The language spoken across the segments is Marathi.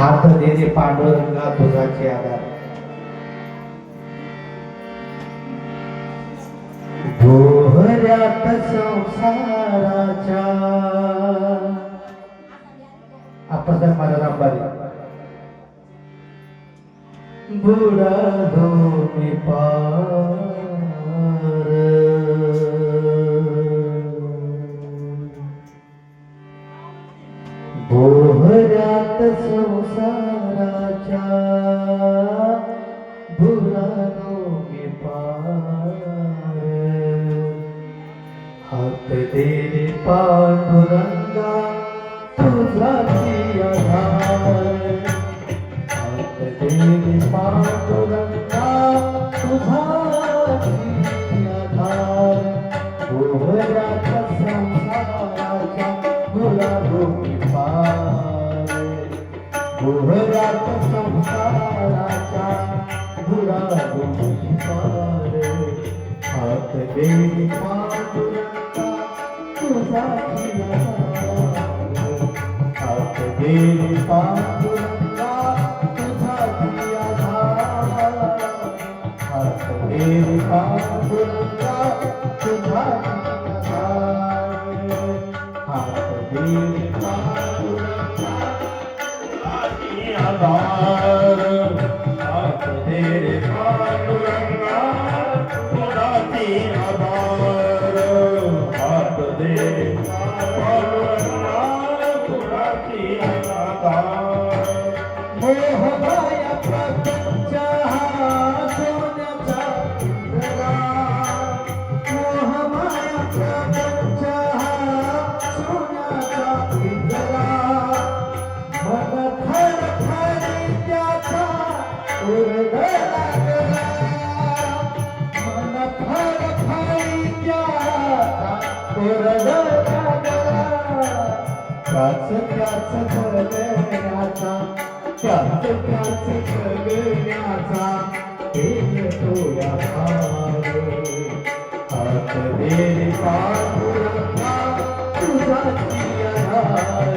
हात दे रे पांडुरंगा तुझाचे आधार. भोवऱ्यात संसाराच्या आप्पासाहेब महाराज अंबारी. बुडालो मी पार भोवऱ्यात संसाराच्या बुडालो मी पार. हात दे रे पांडुरंगा तुझाची आधार. हात दे रे पांडुरंगा तुझाची आधार. भोवऱ्यात संसाराच्या बुडालो मी पार. भोवऱ्यात संसाराच्या बुडालो मी पार. हात दे रे पांडुरंगा तुझाची आधार. हात दे रे पांडुरंगा तुझाची आधार. हात दे रे पांडुरंगा तुझाची आधार. हात दे रे पांडुरंगा तुझाची आधार. हात दे रे पांडुरंगा तुझाची आधार. हात दे रे पांडुरंगा तुझाची आधार. मोहमाया प्रपंच हा सोन्याचा पिंजरा. मोहमाया प्रपंच हा सोन्याचा पिंजरा. मन थरथरी त्याचा ओरडा लागला. मन थरथरी त्याचा ओरडा लागला. त्याच जगण्याचा त्याच जगण्याचा तो या हात दे रे पांडुरंगा तुझाची आधार.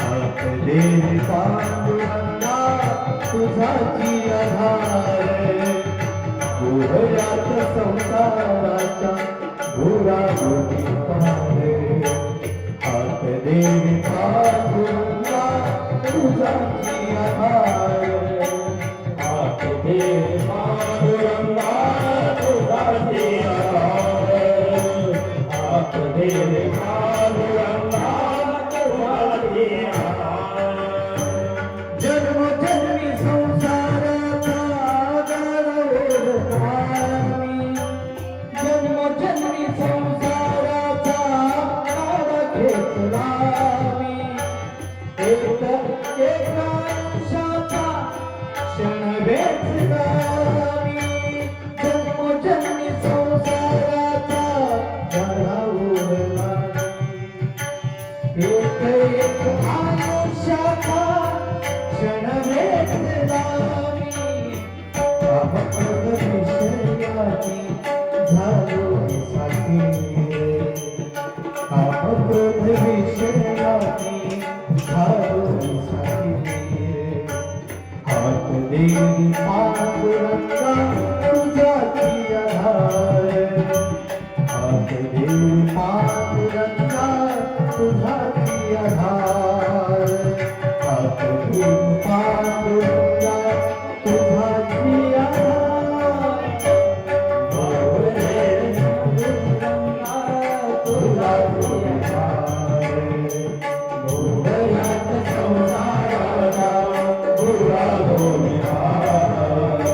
हात दे रे पांडुरंगा तुझाची आधार. भोवऱ्यात संसाराच्या बुडालो मी पार. हात दे रे पांडुरंगा तुझाची आधार. हात दे रे पांडुरंगा तुझाची आधार. हात दे रे पांडुरंगा तुझाची आधार. जन्मोजन्मी संसाराचा गाडा मी. जन्मोजन्मी संसाराचा गाडा घेतला मी. एका आयुष्याचा क्षण वेचला मी. जन्मोजन्मी संसाराचा गाडा ओढला मी. एक आयुष्याचा क्षण वेचला मी. अपप्रद विषयाची झालो साथी. अपप्रद विषयाची झालो साथी. हात दे रे पांडुरंगा तुझाची आधार. हात दे रे पांडुरंगा तुझाची आधार. हात दे रे पांडुरंगा तुझाची आधार. तुझाची आधार. भोवऱ्यात संसाराच्या बुडालो मी पार.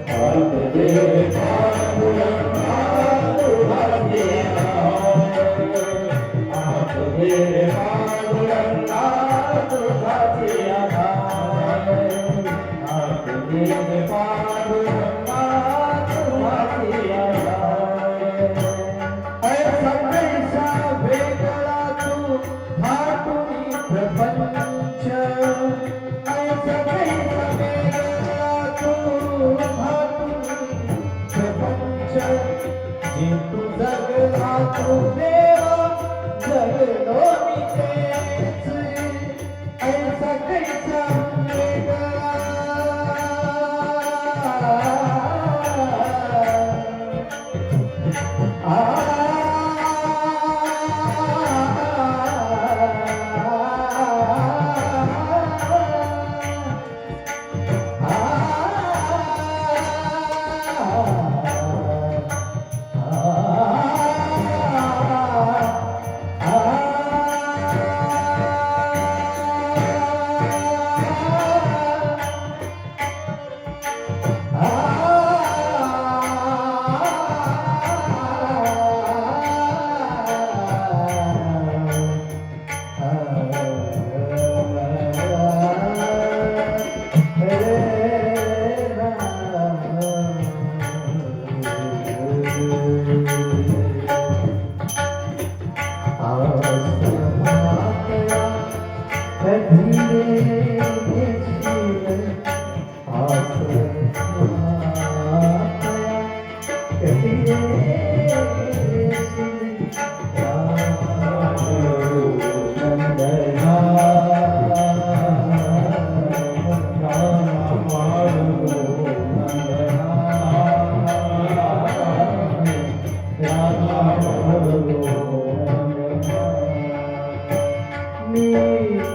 हात दे रे पांडुरंगा तुझाची आधार. हात दे रे पांडुरंगा तुझाची आधार. नीत